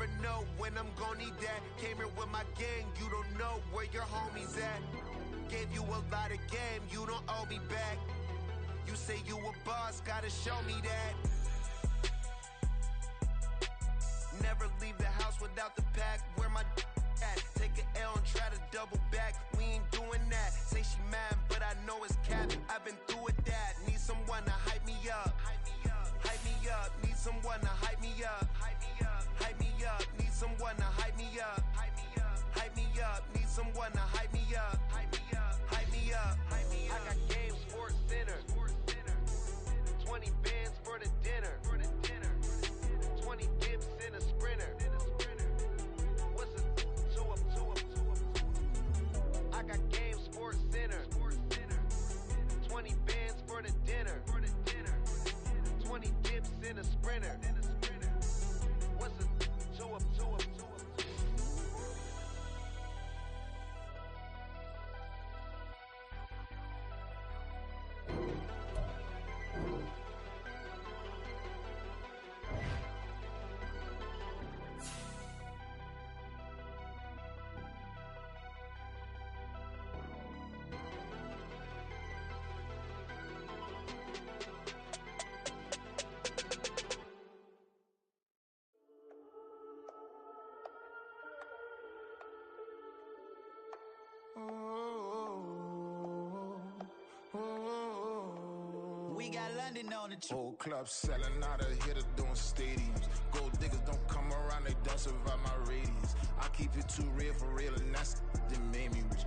never know when I'm gon' need that. Came here with my gang, you don't know where your homies at. Gave you a lot of game, you don't owe me back. You say you a boss, gotta show me that. Never leave the house without the pack. Where my at? Take an L and try to double back. We ain't doing that. Say she mad, but I know it's cap. I've been through with that. Need someone to hype me up. Hype me up. Need someone to hype me up. Hype me up. Need someone to hype me up. Hype me up. Need someone to hype me up. Hype me up. I got game, sports center. 20 bands for the dinner. 20 dips in a sprinter. What's a 2 up? I got game, sports center. 20 bands for the dinner. 20 dips in a sprinter. What's a 2 up? We got London on the trip. Old clubs selling out of hitter doing stadiums. Gold diggers don't come around, they don't survive my radius. I keep it too real for real, and that's that made me rich.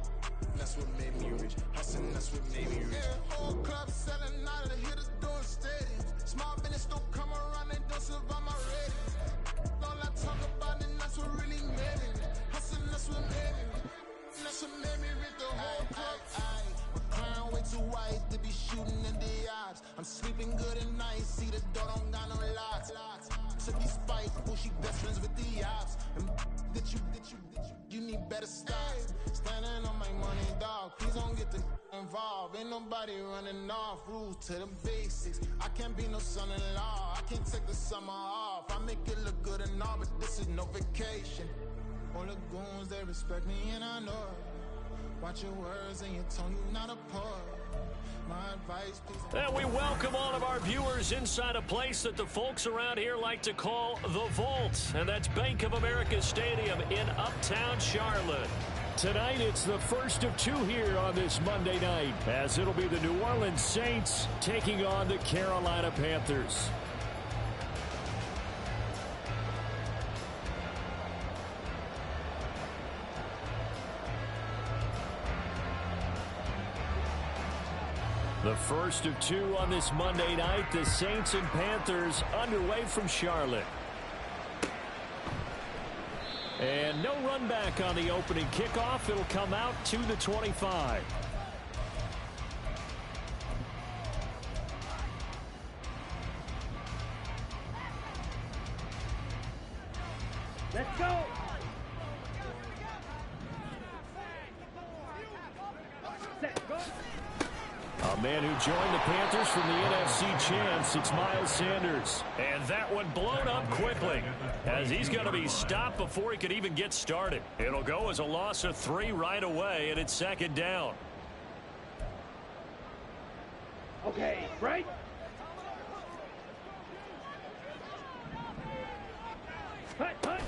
That's what made me rich. Hustling, that's what made me rich. Yeah, old clubs selling out of hitters doing stadiums. Small business don't come around, they don't survive my radius. All I talk about, and that's what really made me rich. Hustling, that's what made me rich. That's what made me rich. The whole club. Clown way too white to be shooting in the eyes. I'm sleeping good at night, see the door don't got no locks. To be spiteful, she best friends with the ops. And that you need better stocks. Standing on my money, dog. Please don't get the involved. Ain't nobody running off. Rules to the basics. I can't be no son-in-law. I can't take the summer off. I make it look good and all, but this is no vacation. All the goons, they respect me and I know it. Watch your words and your tone, you not a part. My advice, please. And we welcome all of our viewers inside a place that the folks around here like to call the Vault. And that's Bank of America Stadium in Uptown Charlotte. Tonight, it's the first of two here on this Monday night, as it'll be the New Orleans Saints taking on the Carolina Panthers. The first of two on this Monday night, the Saints and Panthers underway from Charlotte. And no run back on the opening kickoff. It'll come out to the 25. Let's go! Set, go! A man who joined the Panthers from the NFC champs, it's Miles Sanders. And that one blown up quickly, as he's going to be stopped before he could even get started. It'll go as a loss of 3 right away, and it's second down. Okay, right? Hut.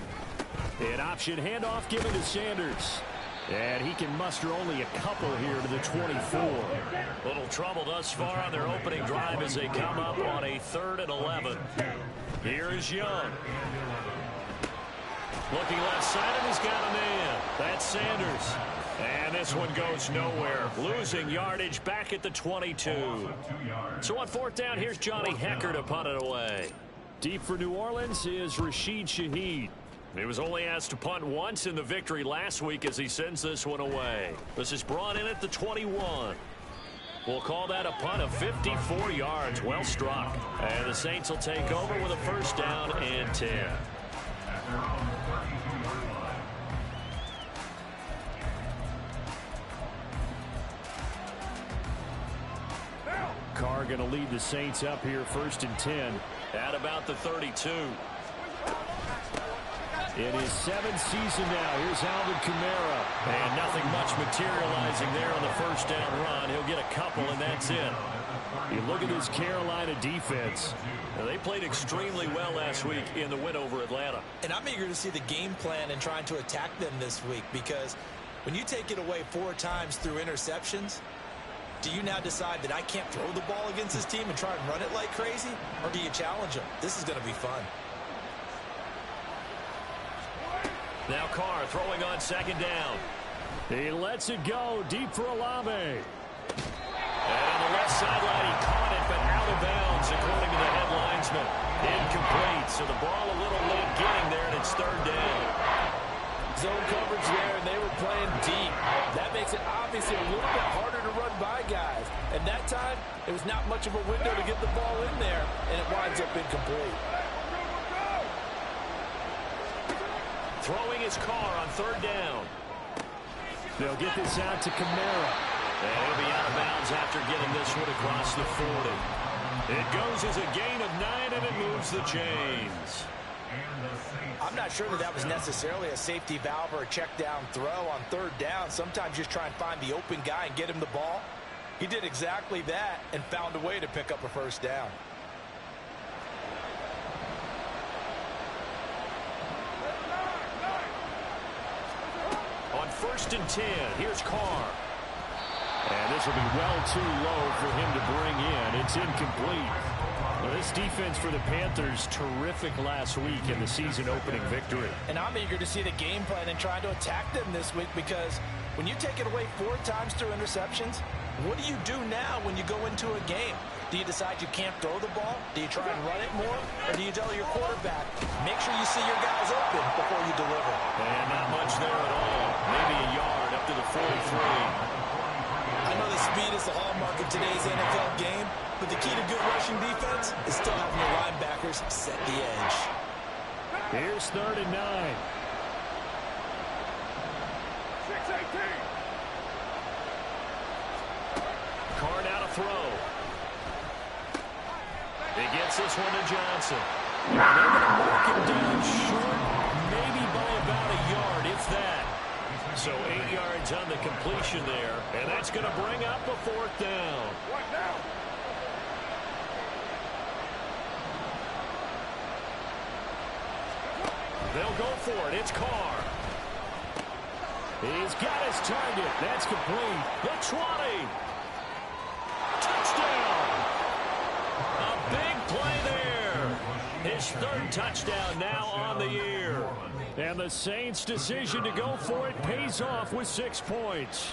An option handoff given to Sanders. And he can muster only a couple here to the 24. Little trouble thus far on their opening drive as they come up on a 3rd and 11. Here is Young. Looking left side, and he's got a man. That's Sanders. And this one goes nowhere. Losing yardage back at the 22. So on 4th down, here's Johnny Hecker to punt it away. Deep for New Orleans is Rashid Shaheed. He was only asked to punt once in the victory last week as he sends this one away. This is brought in at the 21. We'll call that a punt of 54 yards. Well struck. And the Saints will take over with a first down and 10. Carr going to lead the Saints up here 1st and 10 at about the 32. In his 7th season now, here's Alvin Kamara. And nothing much materializing there on the first down run. He'll get a couple, and that's it. You look at this Carolina defense. Now, they played extremely well last week in the win over Atlanta. And I'm eager to see the game plan and trying to attack them this week, because when you take it away 4 times through interceptions, do you now decide that I can't throw the ball against this team and try and run it like crazy? Or do you challenge them? This is going to be fun. Now Carr throwing on 2nd down. He lets it go deep for Olave. And on the left sideline, he caught it, but out of bounds, according to the head linesman. Incomplete, so the ball a little late getting there, and it's 3rd down. Zone coverage there, and they were playing deep. That makes it obviously a little bit harder to run by guys. And that time, there was not much of a window to get the ball in there, and it winds up incomplete. Throwing his Carr on 3rd down. They'll get this out to Kamara. And he'll be out of bounds after getting this one across the 40. It goes as a gain of 9, and it moves the chains. I'm not sure that was necessarily a safety valve or a check down throw on 3rd down. Sometimes just try and find the open guy and get him the ball. He did exactly that and found a way to pick up a 1st down. On 1st and 10, here's Carr. And this will be well too low for him to bring in. It's incomplete. Well, this defense for the Panthers, terrific last week in the season-opening victory. And I'm eager to see the game plan and try to attack them this week, because when you take it away 4 times through interceptions, what do you do now when you go into a game? Do you decide you can't throw the ball? Do you try and run it more? Or do you tell your quarterback, make sure you see your guys open before you deliver? And not much there at all. Maybe a yard up to the 43. I know the speed is the hallmark of today's NFL game, but the key to good rushing defense is still having your linebackers set the edge. Here's 3rd and 9. 6-18. Carr now to throw. He gets this one to Johnson. They're going to mark him down short, maybe by about a yard, if that. So 8 yards on the completion there, and that's going to bring up a 4th down. What now? They'll go for it. It's Carr. He's got his target. That's complete. The 20. Touchdown. A big play there. His 3rd touchdown now on the year. And the Saints' decision to go for it pays off with 6 points.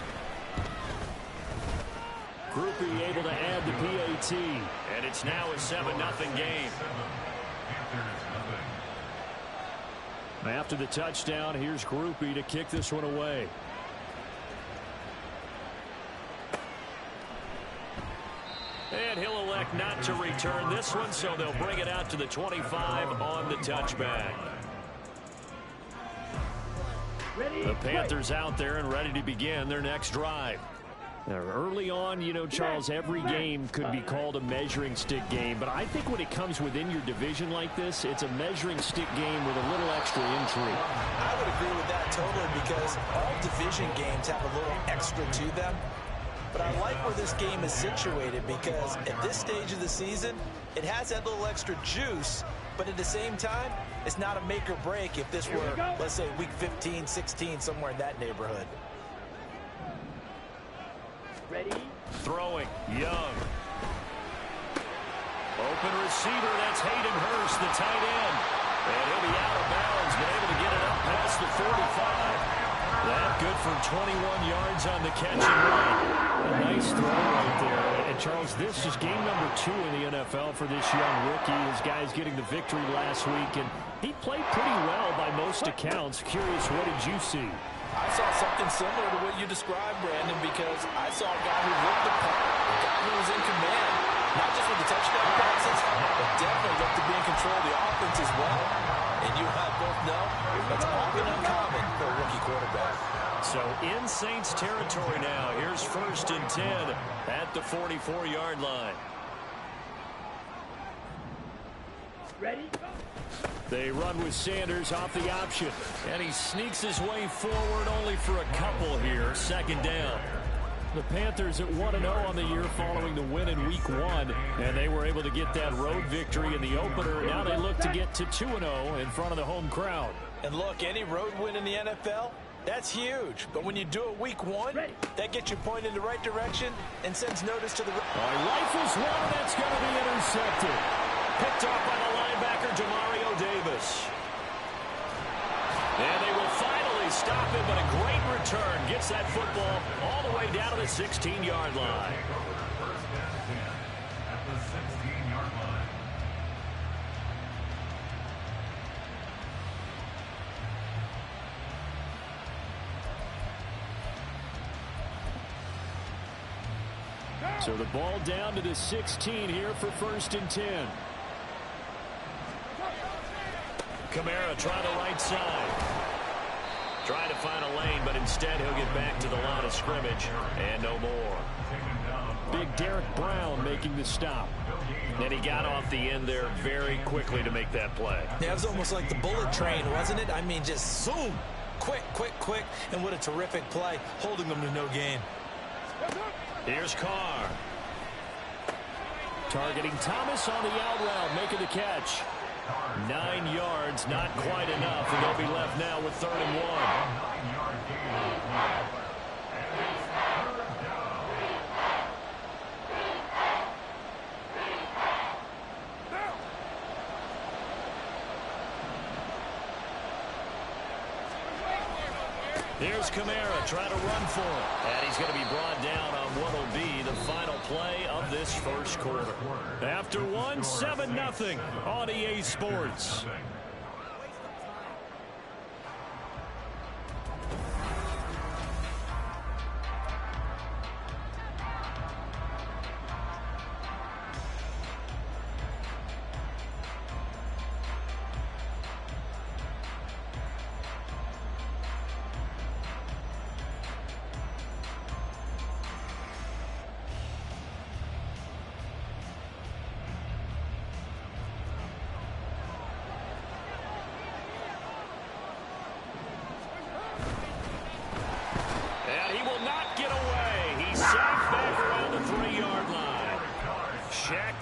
Groupie able to add the PAT. And it's now a 7-0 game. After the touchdown, here's Groupie to kick this one away. And he'll elect not to return this one, so they'll bring it out to the 25 on the touchback. The Panthers out there and ready to begin their next drive. Now, early on, you know, Charles, every game could be called a measuring stick game, but I think when it comes within your division like this, it's a measuring stick game with a little extra intrigue. I would agree with that totally, because all division games have a little extra to them. But I like where this game is situated, because at this stage of the season, it has that little extra juice, but at the same time, it's not a make or break if this were, let's say, week 15, 16, somewhere in that neighborhood. Ready? Throwing, Young. Open receiver, that's Hayden Hurst, the tight end. And he'll be out of bounds, but able to get it up past the 45. That good for 21 yards on the catch and run. A nice throw right there. And Charles, this is game number 2 in the NFL for this young rookie. His guys getting the victory last week, and he played pretty well by most accounts. Curious, what did you see? I saw something similar to what you described, Brandon, because I saw a guy who looked the part, a guy who was in command, not just with the touchdown passes, but definitely looked to be in control of the offense as well. And you and I both know that's often uncommon for a rookie quarterback. So in Saints territory now, here's 1st and 10 at the 44-yard line. Ready? They run with Sanders off the option. And he sneaks his way forward only for a couple here. Second down. The Panthers at 1-0 on the year following the win in Week 1. And they were able to get that road victory in the opener. Now they look to get to 2-0 in front of the home crowd. And look, any road win in the NFL, that's huge. But when you do it Week 1, that gets you pointed in the right direction and sends notice to the... Rifles one, and that's going to be intercepted. Picked off by the linebacker, Demario Davis. And they will finally stop him, but a great return. Gets that football all the way down to the 16-yard line. So the ball down to the 16 here for 1st and 10. Kamara try the right side. Trying to find a lane, but instead he'll get back to the line of scrimmage. And no more. Big Derek Brown making the stop. And he got off the end there very quickly to make that play. Yeah, it was almost like the bullet train, wasn't it? I mean, just zoom. Quick, quick, quick. And what a terrific play, holding them to no gain. Here's Carr. Targeting Thomas on the out route, making the catch. 9 yards, not quite enough, and they'll be left now with 3rd and 1. Here's Kamara trying to run for it. And he's going to be brought down on what will be the final play of this first quarter. After one, 7-0 on EA Sports.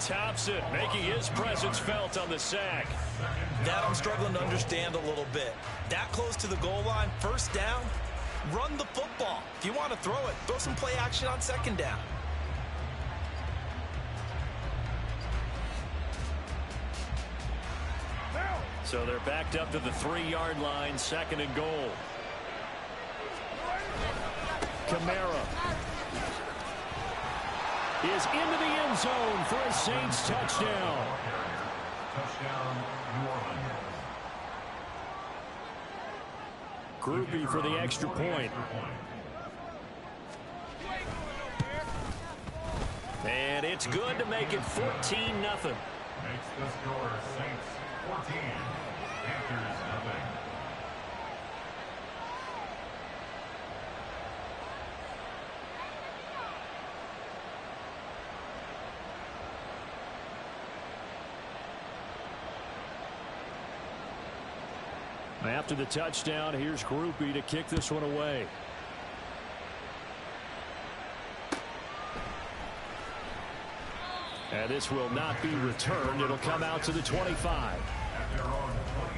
Thompson making his presence felt on the sack. That I'm struggling to understand a little bit. That close to the goal line, 1st down, run the football. If you want to throw it, throw some play action on 2nd down. So they're backed up to the 3-yard line, 2nd and goal. Kamara is into the end zone for a Saints touchdown. Groupie for the extra point. And it's good to make it 14-0. Makes the score Saints 14, Panthers 0. After the touchdown, here's Groupie to kick this one away. And this will not be returned. It'll come out to the 25. At their own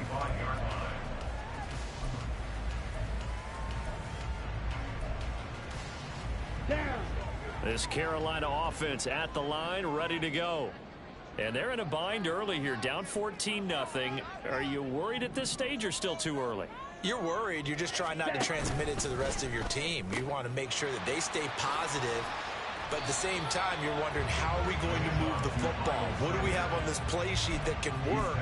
25-yard line. This Carolina offense at the line, ready to go. And they're in a bind early here, down 14-0. Are you worried at this stage or still too early? You're worried. You're just trying not to transmit it to the rest of your team. You want to make sure that they stay positive. But at the same time, you're wondering, how are we going to move the football? What do we have on this play sheet that can work?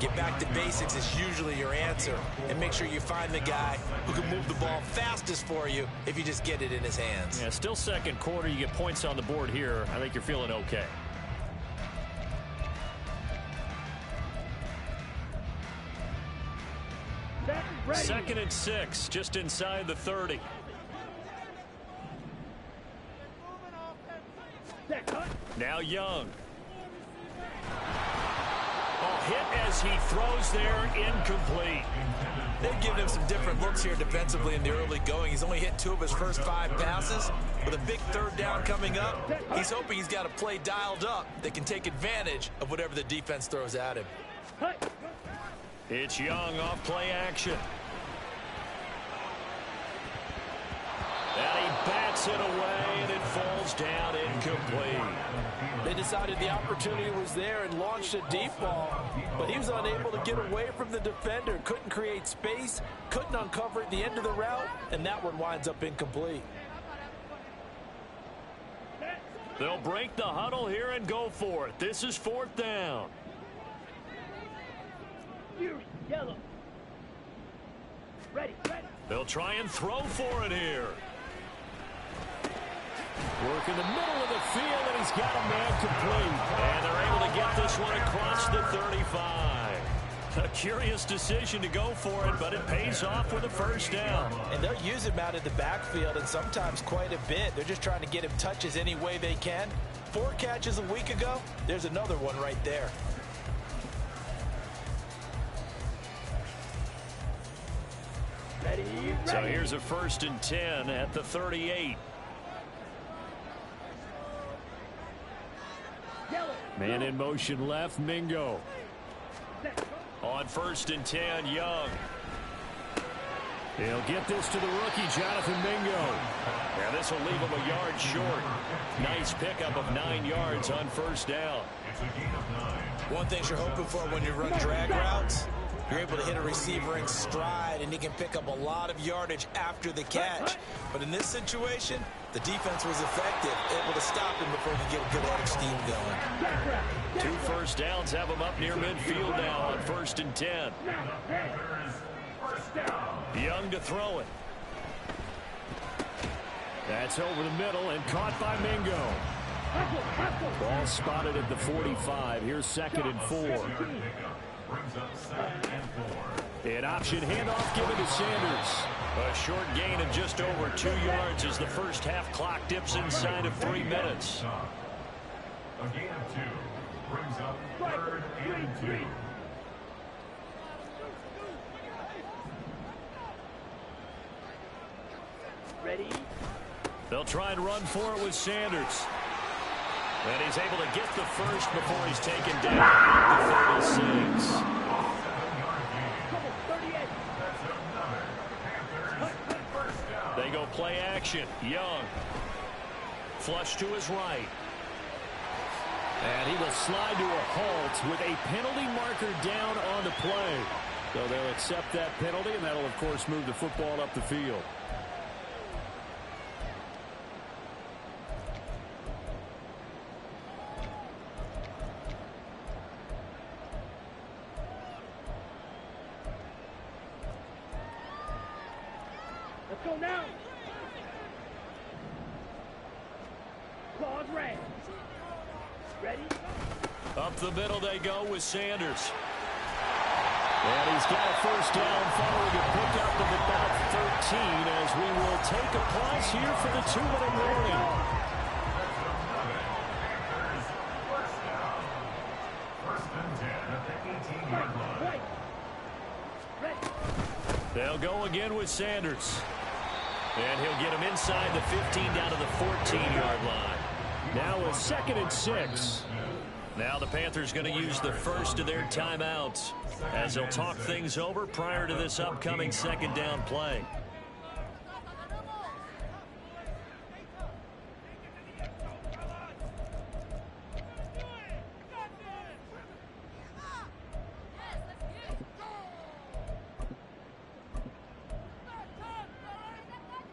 Get back to basics is usually your answer. And make sure you find the guy who can move the ball fastest for you if you just get it in his hands. Yeah, still 2nd quarter. You get points on the board here. I think you're feeling okay. Ready. 2nd and 6, just inside the 30. Now Young. Oh, hit as he throws there, incomplete. They've given him some different looks here defensively in the early going. He's only hit 2 of his first 5 passes. With a big 3rd down coming up, he's hoping he's got a play dialed up that can take advantage of whatever the defense throws at him. It's Young off play action. And he bats it away, and it falls down incomplete. They decided the opportunity was there and launched a deep ball, but he was unable to get away from the defender, couldn't create space, couldn't uncover at the end of the route, and that one winds up incomplete. They'll break the huddle here and go for it. This is 4th down. Yellow. Ready. They'll try and throw for it here. Work in the middle of the field, and he's got a man complete. And they're able to get this one across the 35. A curious decision to go for it, but it pays off with a 1st down. And they'll use him out of the backfield, and sometimes quite a bit. They're just trying to get him touches any way they can. 4 catches a week ago. There's another one right there. Ready. So here's a 1st and 10 at the 38. Man in motion left, Mingo. On 1st and 10, Young. He'll get this to the rookie, Jonathan Mingo. Now this will leave him a yard short. Nice pickup of 9 yards on 1st down. One thing you're hoping for when you run drag routes, you're able to hit a receiver in stride, and he can pick up a lot of yardage after the catch. But in this situation, the defense was effective, able to stop him before he could get a good heading scheme going. 2 first downs have him up near midfield now on 1st and 10. Young to throw it. That's over the middle and caught by Mingo. Ball spotted at the 45. Here's 2nd and 4. An option handoff given to Sanders. A short gain of just over 2 yards as the first half clock dips inside of 3 minutes. A gain of 2 brings up 3rd and 2. Ready. They'll try and run for it with Sanders. And he's able to get the first before he's taken down at the 36. They go play action. Young. Flush to his right. And he will slide to a halt with a penalty marker down on the play. So they'll accept that penalty, and that'll, of course, move the football up the field. Let's go now. Claws red. Ready? Up the middle they go with Sanders. And he's got a first down following a pickup of about 13 as we will take a pause here for the 2-minute warning. First and 10 at the 18-yard line. They'll go again with Sanders. And he'll get him inside the 15 down to the 14-yard line. Now a 2nd and 6. Now the Panthers going to use the first of their timeouts as they'll talk things over prior to this upcoming 2nd down play.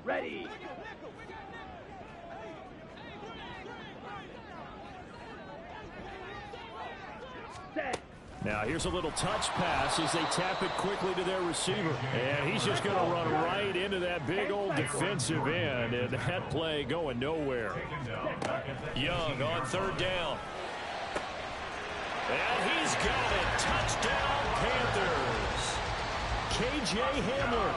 Ready. Set. Now here's a little touch pass as they tap it quickly to their receiver. And he's just going to run right into that big old defensive end. And that play going nowhere. Young on 3rd down. And he's got it. Touchdown, Panthers. K.J. Hamler.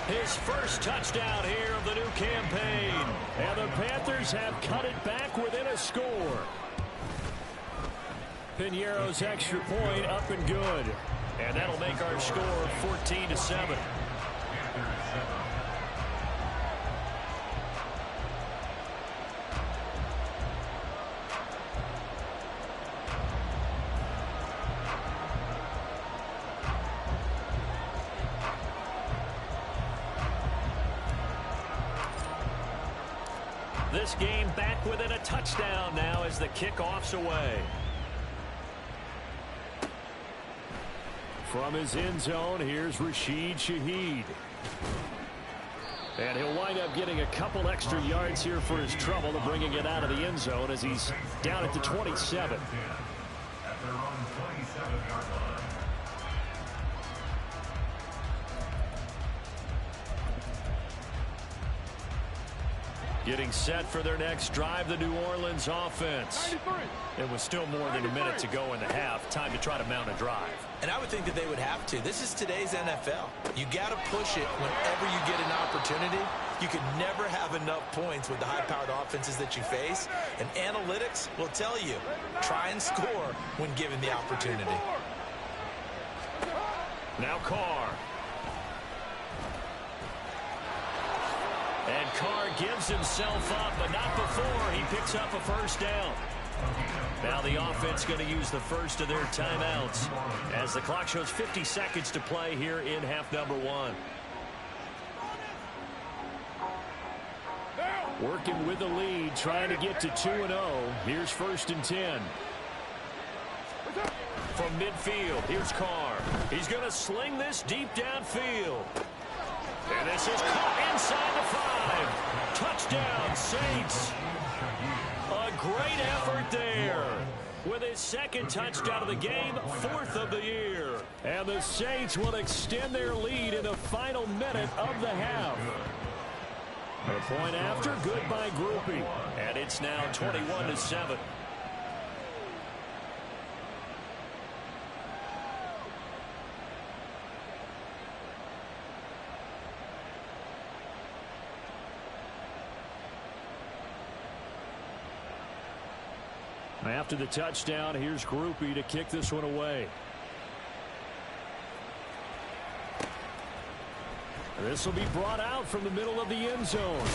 His first touchdown here of the new campaign. And the Panthers have cut it back within a score. Piñeiro's extra point up and good. And that'll make our score 14-7. This game back within a touchdown now as the kickoff's away. From his end zone, here's Rashid Shaheed. And he'll wind up getting a couple extra yards here for his trouble to bringing it out of the end zone as he's down at the 27. At their own 27-yard line. Getting set for their next drive, the New Orleans offense. It was still more than a minute to go in the half. Time to try to mount a drive. And I would think that they would have to. This is today's NFL. You got to push it whenever you get an opportunity. You can never have enough points with the high-powered offenses that you face. And analytics will tell you, try and score when given the opportunity. Now Carr. And Carr gives himself up, but not before he picks up a first down. Now the offense going to use the first of their timeouts as the clock shows 50 seconds to play here in half number 1. Working with the lead, trying to get to 2-0. Here's 1st and 10. From midfield, here's Carr. He's going to sling this deep downfield. And this is caught inside the 5. Touchdown, Saints. A great effort there. With his second touchdown of the game, 4th of the year. And the Saints will extend their lead in the final minute of the half. A point after, good by Groupie. And it's now 21-7. After the touchdown, here's Groupie to kick this one away. This will be brought out from the middle of the end zone.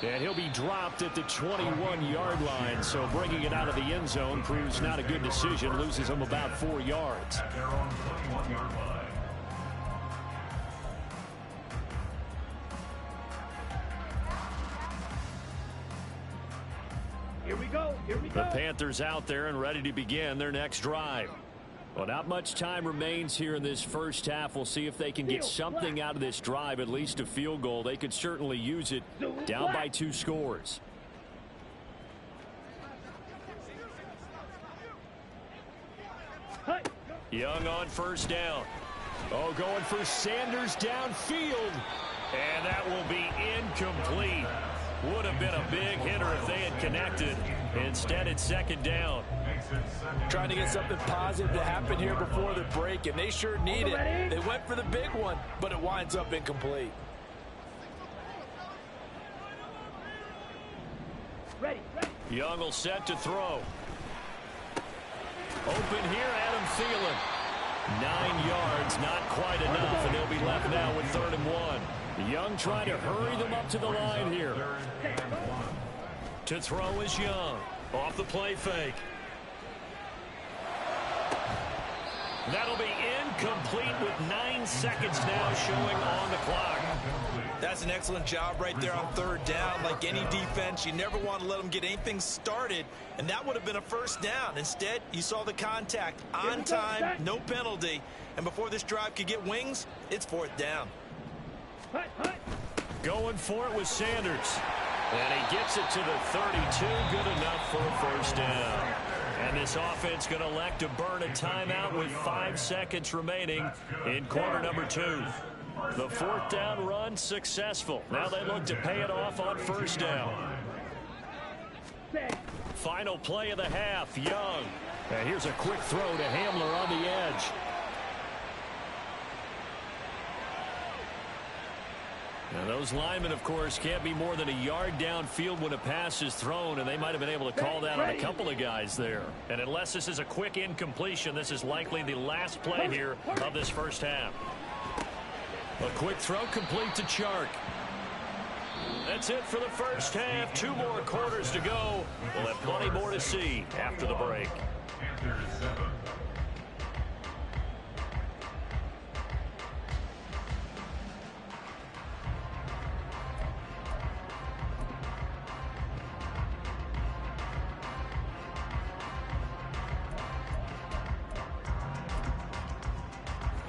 And he'll be dropped at the 21-yard line, so bringing it out of the end zone proves not a good decision. Loses him about 4 yards. At their own 21-yard line. Here we go. The Panthers out there and ready to begin their next drive. Well, not much time remains here in this first half. We'll see if they can get something out of this drive, at least a field goal. They could certainly use it. Down by 2 scores. Young on first down. Oh, going for Sanders downfield. And that will be incomplete. Would have been a big hitter if they had connected. Instead, it's 2nd down. Trying to get something positive to happen here before the break, and they sure need it. They went for the big one, but it winds up incomplete. Ready. Young will set to throw. Open here, Adam Thielen. 9 yards, not quite enough, and they'll be left now with 3rd and 1. Young trying to hurry them up to the line here. To throw is Young. Off the play fake. That'll be incomplete with 9 seconds now showing on the clock. That's an excellent job right there on 3rd down. Like any defense, you never want to let them get anything started, and that would have been a first down. Instead, you saw the contact on time, no penalty, and before this drive could get wings, it's 4th down. Going for it with Sanders. And he gets it to the 32. Good enough for a first down. And this offense going to elect to burn a timeout with 5 seconds remaining in quarter number 2. The 4th down run successful. Now they look to pay it off on first down. Final play of the half, Young. And here's a quick throw to Hamler on the edge. Now those linemen, of course, can't be more than a yard downfield when a pass is thrown, and they might have been able to call that on a couple of guys there. And unless this is a quick incompletion, this is likely the last play here of this first half. A quick throw complete to Chark. That's it for the first half. 2 more quarters to go. We'll have plenty more to see after the break.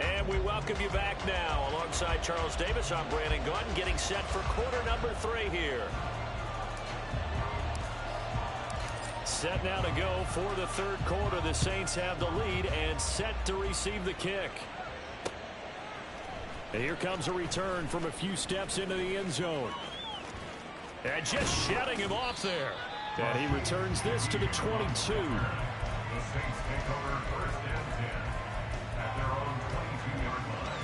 And we welcome you back now. Alongside Charles Davis, I'm Brandon Gunn, getting set for quarter number 3 here. Set now to go for the third quarter. The Saints have the lead and set to receive the kick. And here comes a return from a few steps into the end zone. And just shutting him off there. And he returns this to the 22. The Saints take over first and 10 at their own 22-yard line.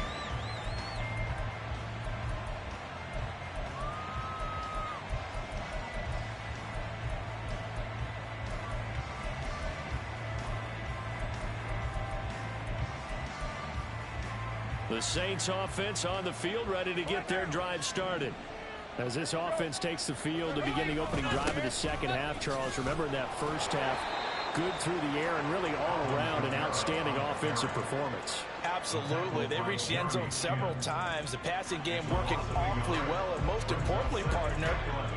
The Saints offense on the field, ready to get their drive started. As this offense takes the field to begin the opening drive of the second half, Charles, remember in that first half, good through the air and really all around an outstanding offensive performance. Absolutely. They reached the end zone several times. The passing game working awfully well, and most importantly, partner.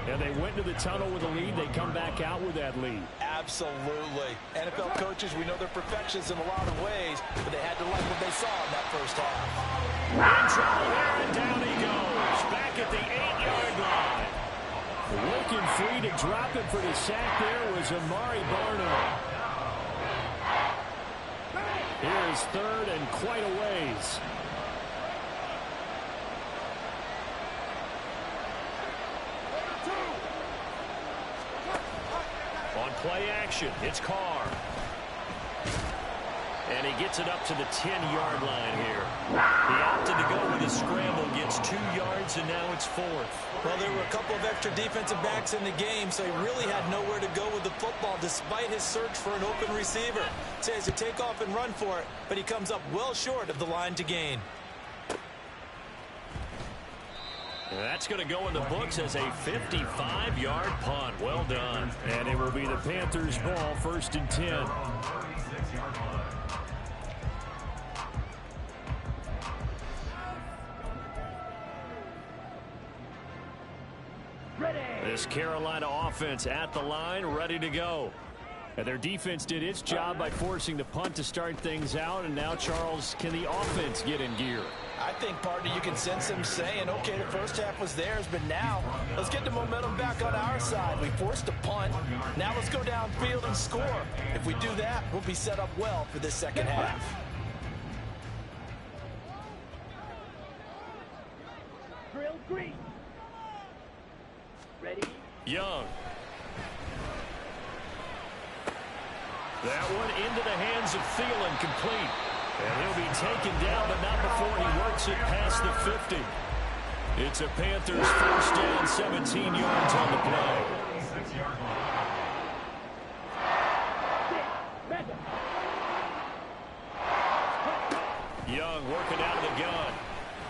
And they went into the tunnel with a lead. They come back out with that lead. Absolutely. NFL coaches, we know they're perfectionists in a lot of ways, but they had to like what they saw in that first half. In trouble here, and down he goes. Back at the 8-yard line. Looking free to drop it for the sack there was Amari Barno. Here's third and quite a ways. On play action, it's Carr. And he gets it up to the 10-yard line here. He opted to go with a scramble, gets 2 yards, and now it's 4th. Well, there were a couple of extra defensive backs in the game, so he really had nowhere to go with the football despite his search for an open receiver. So he has to take off and run for it, but he comes up well short of the line to gain. And that's going to go in the books as a 55-yard punt. Well done. And it will be the Panthers' ball, 1st and 10. 36-yard line. This Carolina offense at the line, ready to go. And their defense did its job by forcing the punt to start things out. And now, Charles, can the offense get in gear? I think, partner, you can sense them saying, okay, the first half was theirs, but now let's get the momentum back on our side. We forced a punt. Now let's go downfield and score. If we do that, we'll be set up well for this second half. Drill 3. Ready? Young. That one into the hands of Thielen, complete. And he'll be taken down, but not before he works it past the 50. It's a Panthers first down, 17 yards on the play. 26-yard line. Young working out of the gun.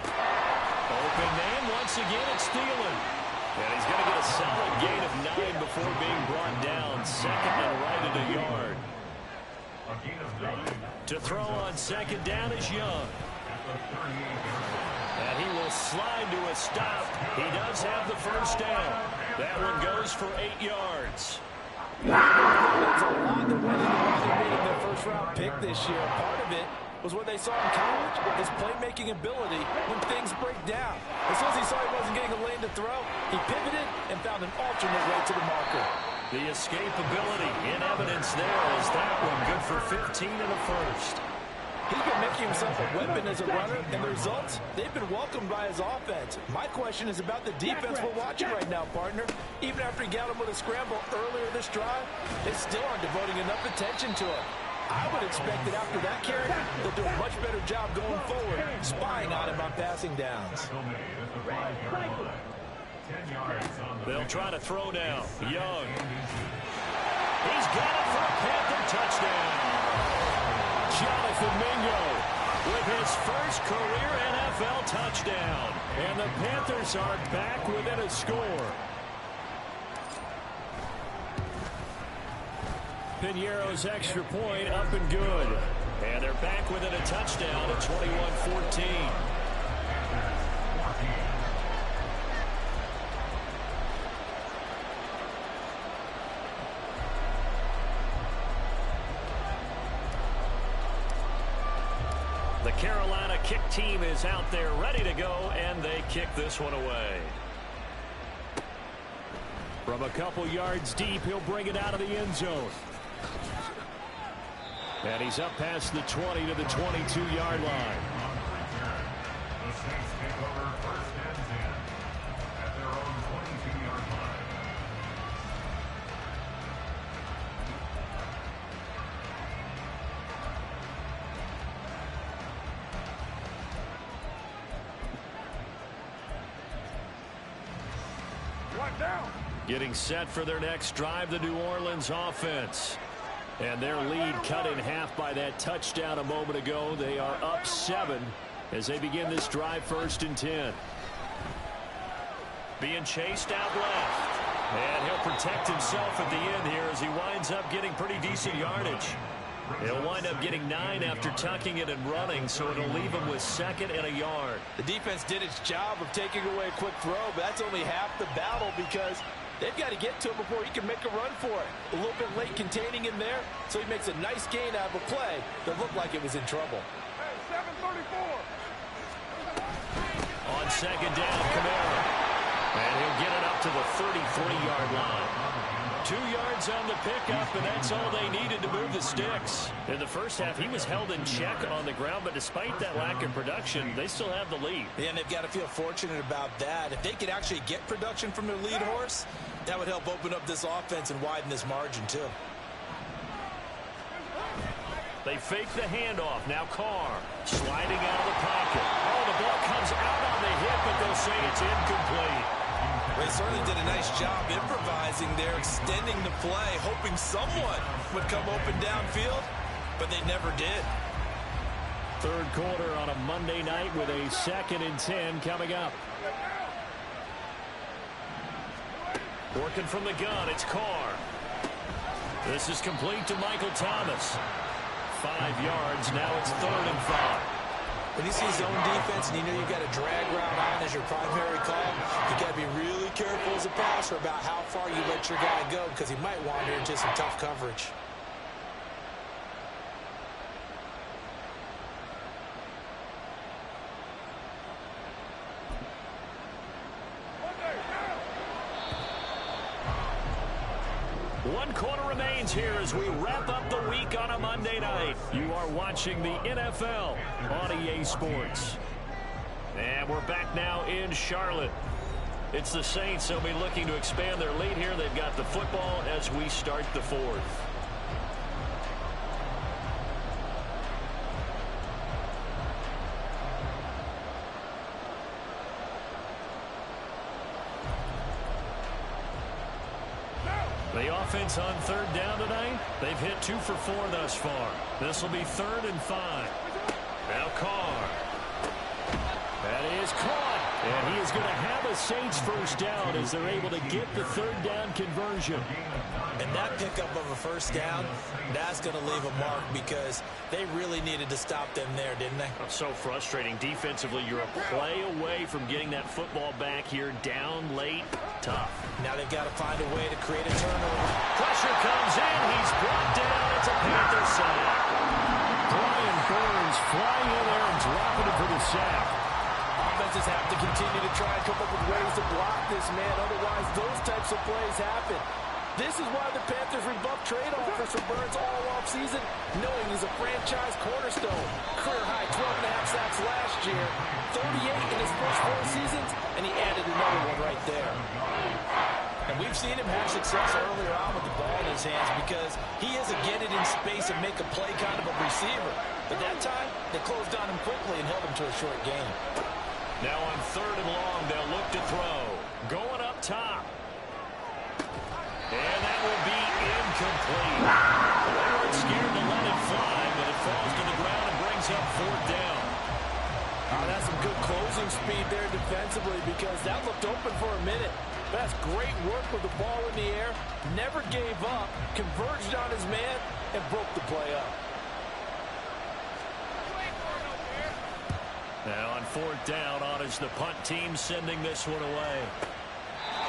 Open man, once again it's Thielen. And he's going to get a solid gain of 9 before being brought down. Second and right at a yard. A gain of 9. To throw on second down is Young. And he will slide to a stop. He does have the first down. That one goes for 8 yards. There's a lot that went into why they made him their first-round pick this year. Part of it was what they saw in college, his playmaking ability when things break down. As soon as he saw he wasn't getting a lane to throw, he pivoted and found an alternate way to the marker. The escapability in evidence there is that one good for 15 in the first. He's been making himself a weapon as a runner, and the results, they've been welcomed by his offense. My question is about the defense we're watching right now, partner. Even after he got him with a scramble earlier this drive, they still aren't devoting enough attention to him. I would expect that after that carry, they'll do a much better job going forward, spying on him on passing downs. They'll try to throw now. Young. He's got it for a Panther touchdown. Jonathan Mingo with his first career NFL touchdown. And the Panthers are back within a score. Piñeiro's extra point up and good. And they're back within a touchdown at 21-14. The Carolina kick team is out there ready to go, and they kick this one away. From a couple yards deep, he'll bring it out of the end zone. And he's up past the 20 to the 22-yard line. The Saints take over first and 10 at their own 22-yard line. Getting set for their next drive, the New Orleans offense. And their lead cut in half by that touchdown a moment ago. They are up 7 as they begin this drive, 1st and 10. Being chased out left. And he'll protect himself at the end here as he winds up getting pretty decent yardage. He'll wind up getting 9 after tucking it and running, so it'll leave him with 2nd and a yard. The defense did its job of taking away a quick throw, but that's only half the battle because they've got to get to him before he can make a run for it. A little bit late containing him there, so he makes a nice gain out of a play that looked like it was in trouble. Hey, 734. On 2nd down, Kamara. And he'll get it up to the 33-yard line. 2 yards on the pickup, and that's all they needed to move the sticks. In the first half, he was held in check on the ground, but despite that lack of production, they still have the lead. Yeah, and they've got to feel fortunate about that. If they could actually get production from their lead horse, that would help open up this offense and widen this margin, too. They fake the handoff. Now Carr sliding out of the pocket. Oh, the ball comes out on the hit, but they'll say it's incomplete. They certainly did a nice job improvising there, extending the play, hoping someone would come open downfield, but they never did. 3rd quarter on a Monday night with a 2nd and 10 coming up. Working from the gun, it's Carr. This is complete to Michael Thomas. 5 yards, now it's 3rd and 5. When you see zone defense and you know you've got a drag route on as your primary call, you got to be really careful as a passer about how far you let your guy go because he might wander into some tough coverage. One quarter remains here as we wrap up the week on a Monday night. You are watching the NFL on EA Sports. And we're back now in Charlotte. It's the Saints. They'll be looking to expand their lead here. They've got the football as we start the 4th. The offense on 3rd down tonight, they've hit 2 for 4 thus far. This will be 3rd and 5. Now Carr. That is caught. And he is going to have a Saints first down as they're able to get the 3rd down conversion. And that pickup of a first down, that's going to leave a mark because they really needed to stop them there, didn't they? So frustrating. Defensively, you're a play away from getting that football back here down late. Tough. Now they've got to find a way to create a turnover. Pressure comes in. He's brought down. It's a Panther sack. Brian Burns flying in there and dropping it for the sack. Offenses have to continue to try and come up with ways to block this man. Otherwise, those types of plays happen. This is why the Panthers rebuffed trade offers for Burns all offseason, knowing he's a franchise cornerstone. Career high 12.5 sacks last year, 38 in his first 4 seasons, and he added another one right there. And we've seen him have success earlier on with the ball in his hands because he is a get it in space and make a play kind of a receiver. But that time, they closed on him quickly and held him to a short gain. Now on 3rd and long, they'll look to throw. Going up top. And that will be incomplete. They weren't scared to let it fly, but it falls to the ground and brings up 4th down. That's some good closing speed there defensively because that looked open for a minute. That's great work with the ball in the air. Never gave up, converged on his man, and broke the play up. Now on 4th down, honors the punt team, sending this one away.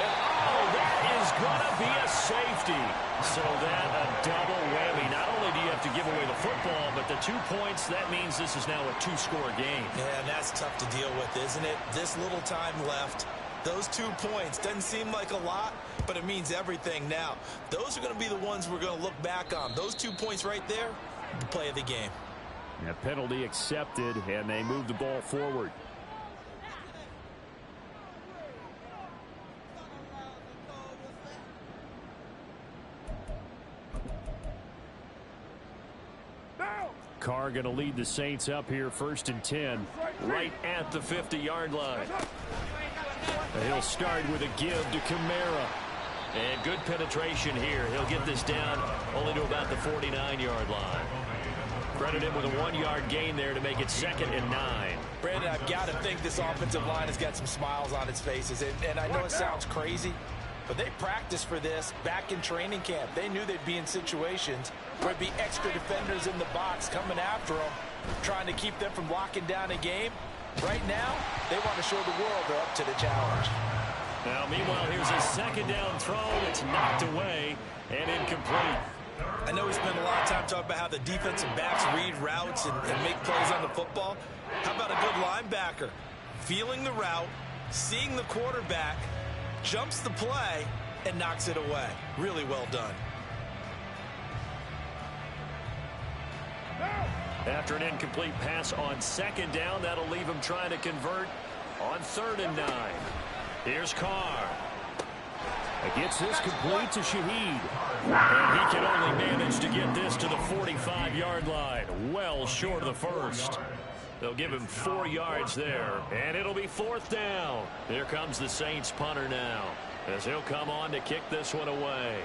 And oh, that is going to be a safety. So that a double whammy. Not only do you have to give away the football, but the 2 points, that means this is now a 2-score game. Yeah, and that's tough to deal with, isn't it? This little time left. Those 2 points doesn't seem like a lot, but it means everything now. Those are going to be the ones we're going to look back on. Those 2 points right there, the play of the game. A penalty accepted, and they move the ball forward. Carr going to lead the Saints up here 1st and 10, right at the 50-yard line. He'll start with a give to Kamara. And good penetration here. He'll get this down only to about the 49-yard line. Credit him with a 1-yard gain there to make it 2nd and 9. Brandon, I've got to think this offensive line has got some smiles on its faces. And I know it sounds crazy, but they practiced for this back in training camp. They knew they'd be in situations where there'd be extra defenders in the box coming after them, trying to keep them from locking down a game. Right now, they want to show the world they're up to the challenge. Now, meanwhile, here's a 2nd down throw. It's knocked away and incomplete. I know we spend a lot of time talking about how the defensive backs read routes and make plays on the football. How about a good linebacker? Feeling the route, seeing the quarterback, jumps the play, and knocks it away. Really well done. After an incomplete pass on 2nd down, that'll leave him trying to convert on 3rd and 9. Here's Carr. Gets this complete to Shaheed. And he can only manage to get this to the 45-yard line. Well short of the first. They'll give him 4 yards there. And it'll be 4th down. Here comes the Saints punter now, as he'll come on to kick this one away.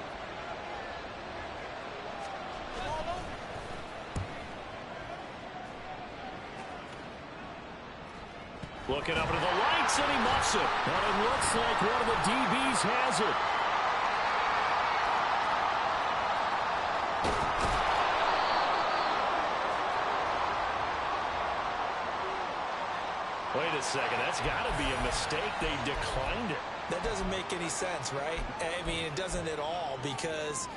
Looking up into the lights, and he muffs it. And it looks like one of the DBs has it. Wait a second, that's got to be a mistake. They declined it. That doesn't make any sense, right? I mean, it doesn't at all, because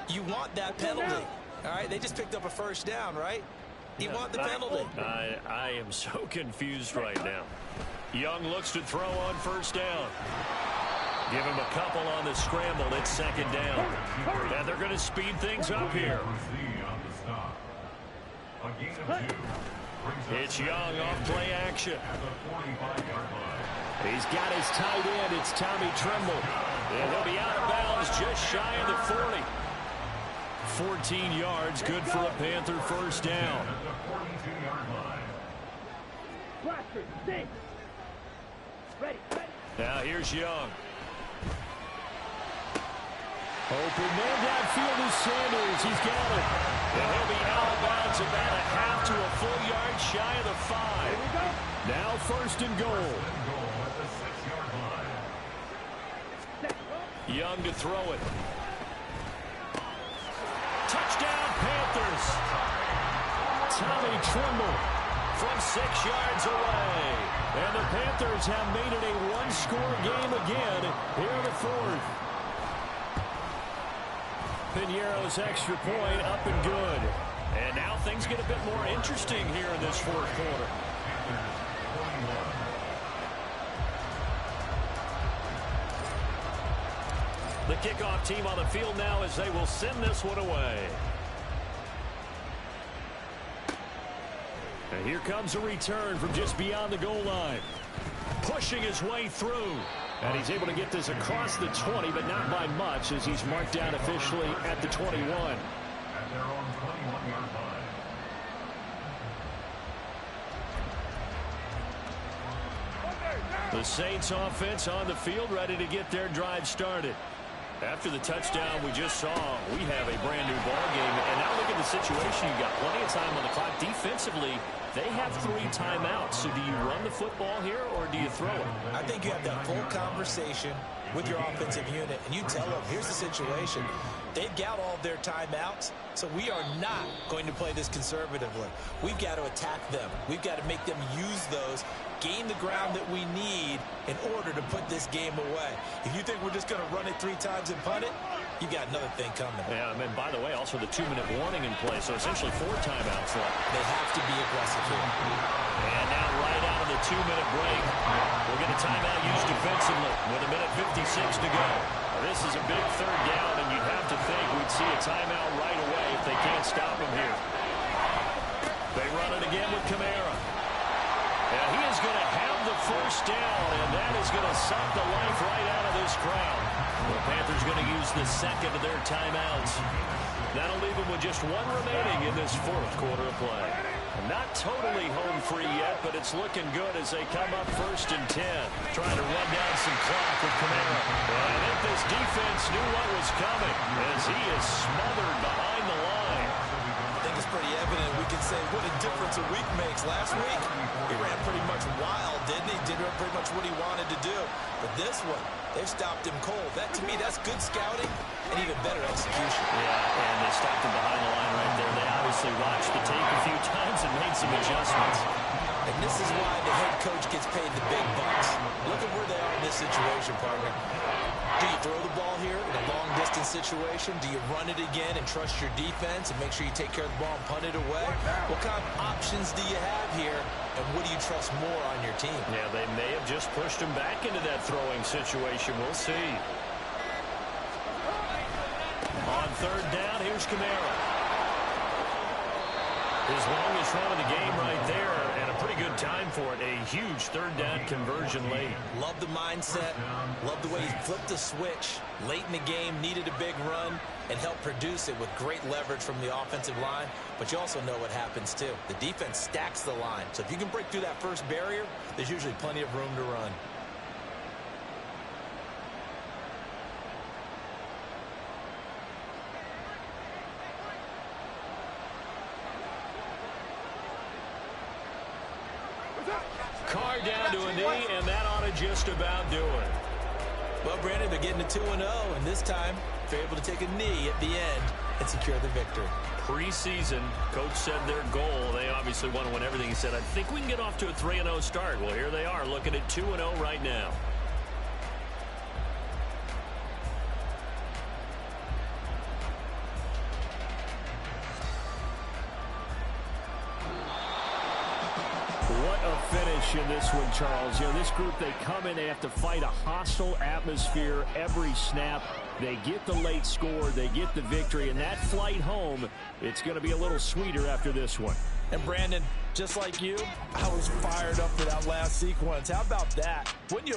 you want that penalty. All right, they just picked up a 1st down, right? You want the penalty. I am so confused right now. Young looks to throw on 1st down. Give him a couple on the scramble. It's 2nd down. And they're going to speed things up here. It's Young off play action. He's got his tight end. It's Tommy Tremble. And he'll be out of bounds just shy of the 40. 14 yards, good for a Panther 1st down. Now here's Young. Open man downfield is Sanders. He's got it. And he'll be out of bounds about a half to a full yard shy of the 5. Now 1st and goal. Young to throw it. Touchdown, Panthers. Tommy Tremble from 6 yards away. And the Panthers have made it a 1-score game again here in the 4th. Piñeiro's extra point up and good. And now things get a bit more interesting here in this 4th quarter. The kickoff team on the field now as they will send this one away. And here comes a return from just beyond the goal line. Pushing his way through. And he's able to get this across the 20, but not by much, as he's marked down officially at the 21. At their own 21-yard line. The Saints offense on the field, ready to get their drive started. After the touchdown we just saw, we have a brand new ball game. And now look at the situation. You've got plenty of time on the clock. Defensively, they have 3 timeouts. So do you run the football here or do you throw it? I think you have that full conversation with your offensive unit, and you tell them, here's the situation. They've got all their timeouts, so we are not going to play this conservatively. We've got to attack them. We've got to make them use those, gain the ground that we need in order to put this game away. If you think we're just going to run it 3 times and punt it, you got another thing coming. Yeah, and by the way, also the 2-minute warning in play, so essentially 4 timeouts left. They have to be aggressive here. And now right out of the 2-minute break, we'll get a timeout used defensively with 1:56 to go. This is a big 3rd down, and you'd have to think we'd see a timeout right away if they can't stop him here. They run it again with Kamara. And he is going to have the 1st down, and that is going to suck the life right out of this crowd. The Panthers going to use the 2nd of their timeouts. That'll leave them with just 1 remaining in this 4th quarter of play. Not totally home free yet, but it's looking good as they come up 1st and 10. Trying to run down some clock with Kamara. Well, I think this defense knew what was coming as he is smothered behind the line. I think it's pretty evident. We can say what a difference a week makes. Last week, he ran pretty much wild, didn't he? Did pretty much what he wanted to do. But this one, they've stopped him cold. That, to me, that's good scouting and even better execution. Yeah, and they stopped him behind the line right there. They obviously watched the tape a few times and made some adjustments. And this is why the head coach gets paid the big bucks. Look at where they are in this situation, partner. Do you throw the ball here in a long-distance situation? Do you run it again and trust your defense and make sure you take care of the ball and punt it away? What kind of options do you have here, and what do you trust more on your team? Yeah, they may have just pushed him back into that throwing situation. We'll see. On 3rd down, here's Kamara. His longest run of the game right there, and a pretty good time for it. A huge 3rd down conversion late. Love the mindset. Love the way he flipped the switch late in the game, needed a big run, and helped produce it with great leverage from the offensive line. But you also know what happens, too. The defense stacks the line. So if you can break through that first barrier, there's usually plenty of room to run. Carr down to a knee, and that ought to just about do it. Well, Brandon, they're getting to 2-0, and this time they're able to take a knee at the end and secure the victory. Preseason, coach said their goal, they obviously want to win everything. He said, I think we can get off to a 3-0 start. Well, here they are, looking at 2-0 right now. What a finish in this one, Charles. You know, this group, they come in, they have to fight a hostile atmosphere every snap. They get the late score, they get the victory, and that flight home, it's going to be a little sweeter after this one. And Brandon, just like you, I was fired up for that last sequence. How about that? Wouldn't you